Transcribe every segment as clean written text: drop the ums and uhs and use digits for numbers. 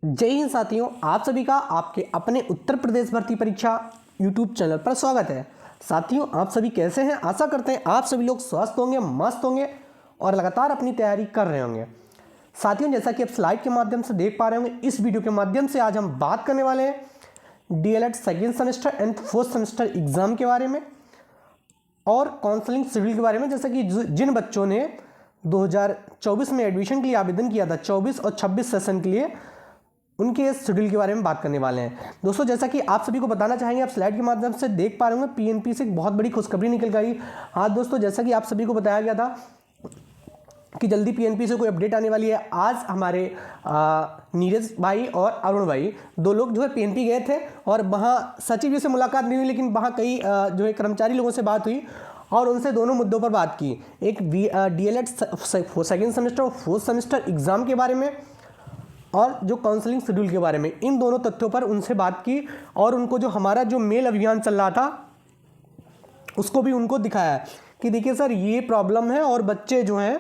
जय हिंद साथियों, आप सभी का आपके अपने उत्तर प्रदेश भर्ती परीक्षा यूट्यूब चैनल पर स्वागत है। साथियों, आप सभी कैसे हैं? आशा करते हैं आप सभी लोग स्वस्थ होंगे, मस्त होंगे और लगातार अपनी तैयारी कर रहे होंगे। साथियों, जैसा कि आप स्लाइड के माध्यम से देख पा रहे होंगे, इस वीडियो के माध्यम से आज हम बात करने वाले हैं DElEd second semester and fourth semester exam के बारे में और काउंसलिंग शेड्यूल के बारे में। जैसा कि जिन बच्चों ने 2024 में एडमिशन के लिए आवेदन किया था 24 और 26 सेशन के लिए, उनके शेड्यूल के बारे में बात करने वाले हैं। दोस्तों, जैसा कि आप सभी को बताना चाहेंगे, आप स्लाइड के माध्यम से देख पा रहे होंगे, पीएनपी से एक बहुत बड़ी खुशखबरी निकल गई। हाँ दोस्तों, जैसा कि आप सभी को बताया गया था कि जल्दी पीएनपी से कोई अपडेट आने वाली है। आज हमारे नीरज भाई और अरुण भाई दो लोग जो है पीएनपी गए थे और वहाँ सचिव जी से मुलाकात नहीं हुई, लेकिन वहाँ कई जो है कर्मचारी लोगों से बात हुई और उनसे दोनों मुद्दों पर बात की। एक डीएलएड सेकेंड सेमेस्टर और फोर्थ सेमेस्टर एग्जाम के बारे में और जो काउंसलिंग शेड्यूल के बारे में, इन दोनों तथ्यों पर उनसे बात की और उनको जो हमारा जो मेल अभियान चल रहा था उसको भी उनको दिखाया कि देखिए सर, ये प्रॉब्लम है और बच्चे जो हैं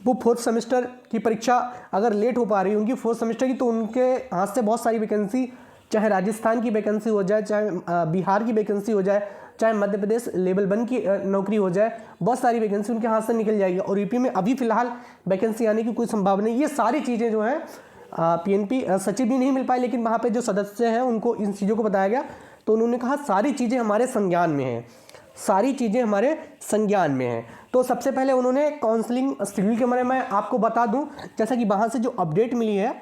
वो फोर्थ सेमेस्टर की परीक्षा अगर लेट हो पा रही है उनकी फोर्थ सेमेस्टर की, तो उनके हाथ से बहुत सारी वैकेंसी, चाहे राजस्थान की वैकेंसी हो जाए, चाहे बिहार की वैकेंसी हो जाए, चाहे मध्य प्रदेश लेवल 1 की नौकरी हो जाए, बहुत सारी वैकेंसी उनके हाथ से निकल जाएगी। और यूपी में अभी फिलहाल वैकेंसी आने की कोई संभावना नहीं। ये सारी चीज़ें जो हैं पीएनपी सचिव भी नहीं मिल पाए, लेकिन वहाँ पे जो सदस्य हैं उनको इन चीज़ों को बताया गया, तो उन्होंने कहा सारी चीज़ें हमारे संज्ञान में हैं, सारी चीज़ें हमारे संज्ञान में हैं। तो सबसे पहले उन्होंने काउंसलिंग शेड्यूल के बारे में आपको बता दूं, जैसा कि वहाँ से जो अपडेट मिली है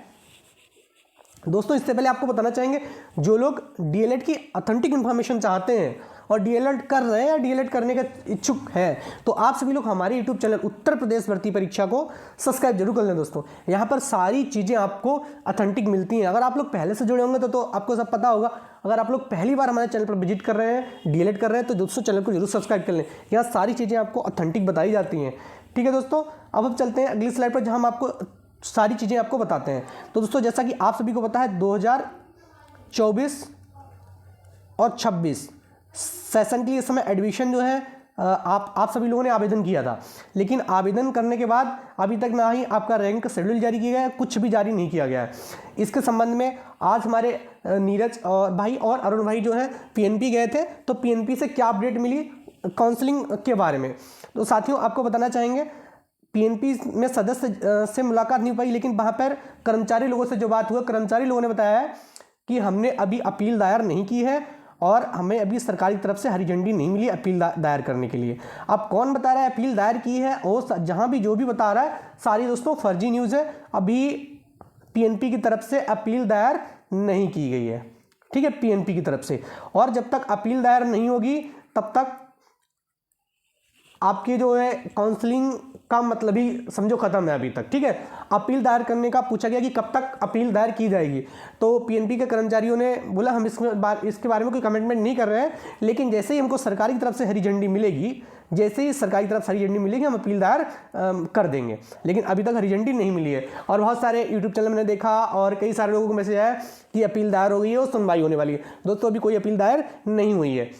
दोस्तों, इससे पहले आपको बताना चाहेंगे, जो लोग डीएलएड की ऑथेंटिक इन्फॉर्मेशन चाहते हैं और डीएलएड कर रहे हैं या डीएलएड करने का इच्छुक हैं, तो आप सभी लोग हमारे यूट्यूब चैनल उत्तर प्रदेश भर्ती परीक्षा को सब्सक्राइब जरूर कर लें। दोस्तों, यहाँ पर सारी चीज़ें आपको ऑथेंटिक मिलती हैं। अगर आप लोग पहले से जुड़े होंगे तो आपको सब पता होगा। अगर आप लोग पहली बार हमारे चैनल पर विजिट कर रहे हैं, डीएलएड कर रहे हैं, तो दोस्तों चैनल को जरूर सब्सक्राइब कर लें। यहाँ सारी चीज़ें आपको ऑथेंटिक बताई जाती हैं। ठीक है दोस्तों, अब हम चलते हैं अगली स्लाइड पर, जहाँ हम आपको सारी चीज़ें आपको बताते हैं। तो दोस्तों, जैसा कि आप सभी को पता है, 2024 और 26 सेशन के लिए इस समय एडमिशन जो है आप सभी लोगों ने आवेदन किया था, लेकिन आवेदन करने के बाद अभी तक ना ही आपका रैंक शेड्यूल जारी किया गया है, कुछ भी जारी नहीं किया गया है। इसके संबंध में आज हमारे नीरज भाई और अरुण भाई जो है पीएनपी गए थे, तो पीएनपी से क्या अपडेट मिली काउंसलिंग के बारे में, तो साथियों आपको बताना चाहेंगे। पीएनपी में सदस्य से मुलाकात नहीं हो पाई, लेकिन वहाँ पर कर्मचारी लोगों से जो बात हुआ, कर्मचारी लोगों ने बताया है कि हमने अभी अपील दायर नहीं की है और हमें अभी सरकारी तरफ से हरी झंडी नहीं मिली अपील दायर करने के लिए। अब कौन बता रहा है अपील दायर की है, और जहाँ भी जो भी बता रहा है सारी दोस्तों फर्जी न्यूज़ है। अभी पीएनपी की तरफ से अपील दायर नहीं की गई है, ठीक है, पीएनपी की तरफ से। और जब तक अपील दायर नहीं होगी तब तक आपके जो है काउंसलिंग का मतलब ही समझो खत्म है अभी तक। ठीक है, अपील दायर करने का पूछा गया कि कब तक अपील दायर की जाएगी, तो पीएनपी के कर्मचारियों ने बोला हम इसके बारे में कोई कमिटमेंट नहीं कर रहे हैं, लेकिन जैसे ही हमको सरकारी तरफ से हरी झंडी मिलेगी, जैसे ही सरकारी तरफ से हरी झंडी मिलेगी हम अपील दायर कर देंगे। लेकिन अभी तक हरी झंडी नहीं मिली है। और बहुत सारे यूट्यूब चैनल मैंने देखा और कई सारे लोगों को मैसेज आया कि अपील दायर हो गई है और सुनवाई होने वाली है। दोस्तों, अभी कोई अपील दायर नहीं हुई है।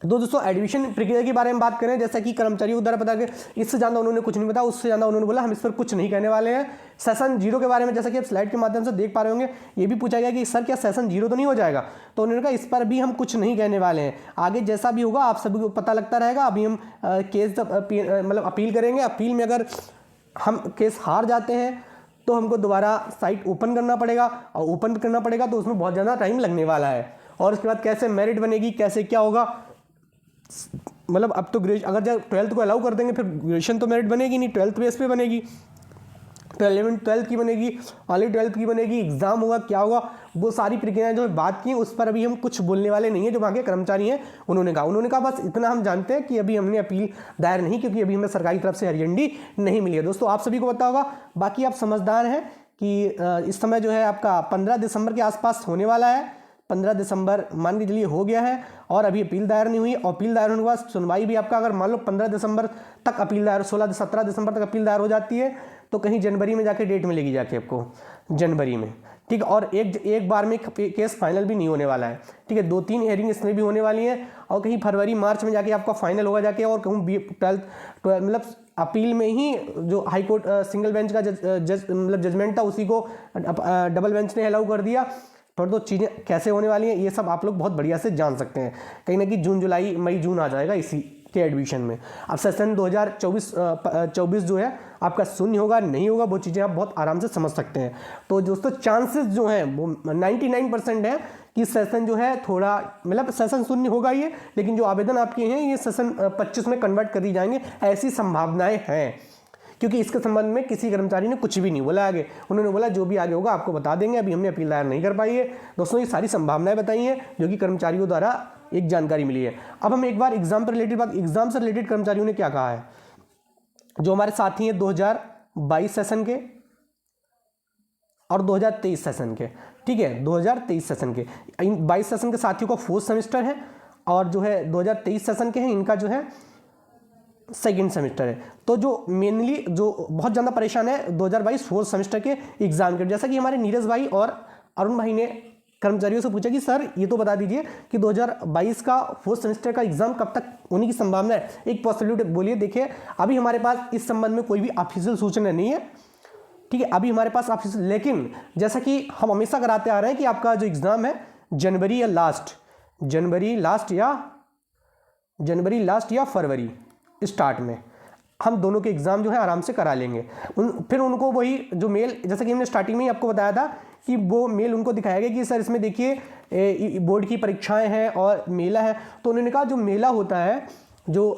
दोस्तों, एडमिशन प्रक्रिया के बारे में बात करें, जैसा कि कर्मचारियों द्वारा बता के इससे ज़्यादा उन्होंने कुछ नहीं बताया, उससे ज़्यादा उन्होंने बोला हम इस पर कुछ नहीं कहने वाले हैं। सेशन 0 के बारे में, जैसा कि आप स्लाइड के माध्यम से देख पा रहे होंगे, ये भी पूछा गया कि सर क्या सेशन 0 तो नहीं हो जाएगा, तो उन्होंने कहा इस पर भी हम कुछ नहीं कहने वाले हैं, आगे जैसा भी होगा आप सभी को पता लगता रहेगा। अभी हम केस मतलब अपील करेंगे, अपील में अगर हम केस हार जाते हैं तो हमको दोबारा साइट ओपन करना पड़ेगा, और ओपन करना पड़ेगा तो उसमें बहुत ज़्यादा टाइम लगने वाला है। और उसके बाद कैसे मेरिट बनेगी, कैसे क्या होगा, मतलब अब तो अगर जब 12th को अलाउ कर देंगे फिर ग्रेजुएशन तो मेरिट बनेगी नहीं, 12th बेस पे बनेगी, तो 11th 12th की बनेगी, ऑनली 12th की बनेगी, एग्जाम होगा, क्या होगा, वो सारी प्रक्रियाएं जो बात की उस पर अभी हम कुछ बोलने वाले नहीं है। जो वहाँ के कर्मचारी हैं उन्होंने कहा बस इतना हम जानते हैं कि अभी हमने अपील दायर नहीं, क्योंकि अभी हमें सरकारी तरफ से हरी झंडी नहीं मिली है। दोस्तों, आप सभी को पता होगा, बाकी आप समझदार हैं कि इस समय जो है आपका 15 दिसंबर के आसपास होने वाला है। 15 दिसंबर मान के चलिए हो गया है और अभी अपील दायर नहीं हुई। अपील दायर होने के बाद सुनवाई भी आपका, अगर मान लो 15 दिसंबर तक अपील दायर, 17 दिसंबर तक अपील दायर हो जाती है, तो कहीं जनवरी में जाके डेट मिलेगी जाके आपको, जनवरी में। ठीक है, और एक बार में केस फाइनल भी नहीं होने वाला है। ठीक है, 2-3 हियरिंग इसमें भी होने वाली है, और कहीं फरवरी मार्च में जाके आपका फाइनल होगा जाके, और कहूँ 12th मतलब अपील में ही जो हाई कोर्ट सिंगल बेंच का मतलब जजमेंट था उसी को डबल बेंच ने अलाउ कर दिया। थोड़ी तो चीज़ें कैसे होने वाली हैं ये सब आप लोग बहुत बढ़िया से जान सकते हैं। कहीं ना कहीं जून जुलाई मई जून आ जाएगा इसी के एडमिशन में। अब सेशन 2024 जो है आपका शून्य होगा नहीं होगा वो चीज़ें आप बहुत आराम से समझ सकते हैं। तो दोस्तों चांसेस जो हैं वो 99% है कि सेशन जो है थोड़ा मतलब सेशन शून्य होगा ये, लेकिन जो आवेदन आपके हैं ये सेशन 25 में कन्वर्ट कर दिए जाएंगे, ऐसी संभावनाएं हैं। क्योंकि इसके संबंध में किसी कर्मचारी ने कुछ भी नहीं बोला आगे, उन्होंने बोला जो भी आगे होगा आपको बता देंगे, अभी हमने अपील दायर नहीं कर पाई है। दोस्तों ये सारी संभावनाएं बताई हैं जो कि कर्मचारियों द्वारा एक जानकारी मिली है। अब हम एक बार एग्जाम से रिलेटेड कर्मचारियों ने क्या कहा है, जो हमारे साथी हैं 2022 सेशन के और 2023 सेशन के, ठीक है 2023 सेशन के, इन 22 सेशन के साथियों का 4th सेमेस्टर है और जो है 2023 सेशन के हैं इनका जो है 2nd सेमेस्टर है। तो जो मेनली जो बहुत ज़्यादा परेशान है 2022 4th सेमेस्टर के एग्जाम के, जैसा कि हमारे नीरज भाई और अरुण भाई ने कर्मचारियों से पूछा कि सर ये तो बता दीजिए कि 2022 का 4th सेमेस्टर का एग्जाम कब तक होने की संभावना है, एक पॉसिबिलिटी बोलिए। देखिए अभी हमारे पास इस संबंध में कोई भी ऑफिशियल सूचना नहीं है, ठीक है अभी हमारे पास ऑफिशियल, लेकिन जैसा कि हम हमेशा कराते आ रहे हैं कि आपका जो एग्जाम है जनवरी लास्ट या फरवरी स्टार्ट में हम दोनों के एग्ज़ाम जो है आराम से करा लेंगे। फिर उनको वही जो मेल, जैसा कि हमने स्टार्टिंग में ही आपको बताया था कि वो मेल उनको दिखाया गया कि सर इसमें देखिए बोर्ड की परीक्षाएं हैं और मेला है। तो उन्होंने कहा जो मेला होता है जो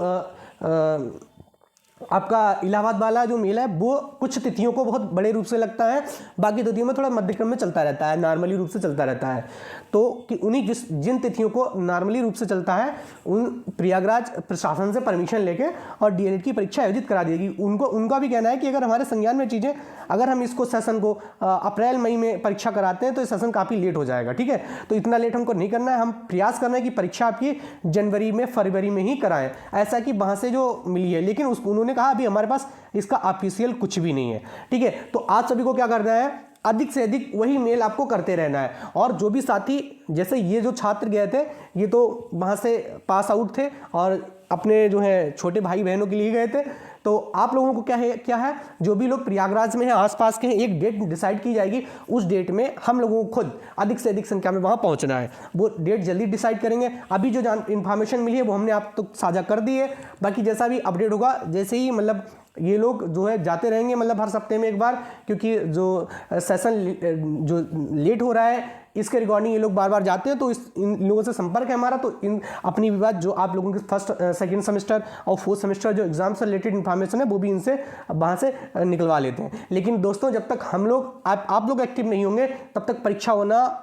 आपका इलाहाबाद वाला जो मेला है वो कुछ तिथियों को बहुत बड़े रूप से लगता है, बाकी तिथियों में थोड़ा मध्यक्रम में चलता रहता है, नॉर्मली रूप से चलता रहता है। तो कि उन्हीं जिन तिथियों को नॉर्मली रूप से चलता है उन प्रयागराज प्रशासन से परमिशन लेके और डीएलएड की परीक्षा आयोजित करा देगी। उनका भी कहना है कि अगर हमारे संज्ञान में चीज़ें, अगर हम इसको सेशन को अप्रैल मई में परीक्षा कराते हैं तो ये सेशन काफ़ी लेट हो जाएगा, ठीक है। तो इतना लेट हमको नहीं करना है, हम प्रयास करना है कि परीक्षा आपकी जनवरी में फरवरी में ही कराएं, ऐसा कि वहाँ से जो मिली है। लेकिन उन्होंने कहा अभी हमारे पास इसका ऑफिशियल कुछ भी नहीं है, ठीक है। तो आप सभी को क्या करना है, अधिक से अधिक वही मेल आपको करते रहना है। और जो भी साथी, जैसे ये जो छात्र गए थे ये तो वहाँ से पास आउट थे और अपने जो है छोटे भाई बहनों के लिए गए थे। तो आप लोगों को क्या है जो भी लोग प्रयागराज में हैं, आसपास के हैं, एक डेट डिसाइड की जाएगी, उस डेट में हम लोगों को खुद अधिक से अधिक संख्या में वहाँ पहुँचना है। वो डेट जल्दी डिसाइड करेंगे। अभी जो इन्फॉर्मेशन मिली है वो हमने आप तो साझा कर दी है, बाकी जैसा भी अपडेट होगा, जैसे ही मतलब ये लोग जो है जाते रहेंगे मतलब हर सप्ते में एक बार, क्योंकि जो सेशन जो लेट हो रहा है इसके रिगार्डिंग ये लोग बार बार जाते हैं। तो इन लोगों से संपर्क है हमारा, तो इन अपनी भी बात जो आप लोगों के 1st 2nd सेमेस्टर और 4th सेमेस्टर जो एग्जाम से रिलेटेड इन्फॉर्मेशन है वो भी इनसे वहाँ से निकलवा लेते हैं। लेकिन दोस्तों जब तक हम लोग आप लोग एक्टिव नहीं होंगे तब तक परीक्षा होना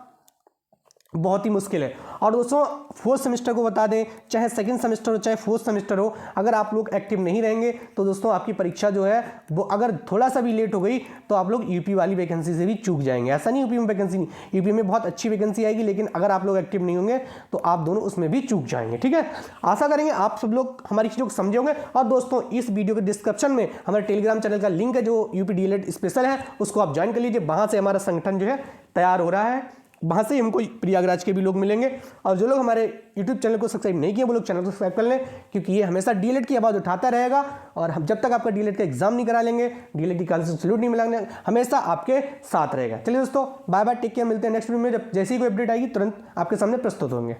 बहुत ही मुश्किल है। और दोस्तों 4th सेमेस्टर को बता दें, चाहे 2nd सेमेस्टर हो चाहे 4th सेमेस्टर हो, अगर आप लोग एक्टिव नहीं रहेंगे तो दोस्तों आपकी परीक्षा जो है वो अगर थोड़ा सा भी लेट हो गई तो आप लोग यूपी वाली वैकेंसी से भी चूक जाएंगे। ऐसा नहीं यूपी में वैकेंसी नहीं, यूपी में बहुत अच्छी वैकेंसी आएगी, लेकिन अगर आप लोग एक्टिव नहीं होंगे तो आप दोनों उसमें भी चूक जाएंगे, ठीक है। आशा करेंगे आप सब लोग हमारी चीज़ों को समझे होंगे। और दोस्तों इस वीडियो के डिस्क्रिप्शन में हमारे टेलीग्राम चैनल का लिंक है जो यूपी डीएलएड स्पेशल है, उसको आप ज्वाइन कर लीजिए। वहाँ से हमारा संगठन जो है तैयार हो रहा है, वहाँ से हमको प्रयागराज के भी लोग मिलेंगे। और जो लोग हमारे YouTube चैनल को सब्सक्राइब नहीं किए वो लोग चैनल को सब्सक्राइब कर लें, क्योंकि ये हमेशा डीएलएड की आवाज़ उठाता रहेगा। और हम जब तक आपका डीएलएड का एग्जाम नहीं करा लेंगे, डीएलएड की कॉलेज से सैल्यूट नहीं मिलाएंगे, हमेशा आपके साथ रहेगा। चलिए दोस्तों बाय बाय, टेक केयर, मिलते हैं नेक्स्ट वीडियो में, जब जैसी कोई अपडेट आएगी तुरंत आपके सामने प्रस्तुत होंगे।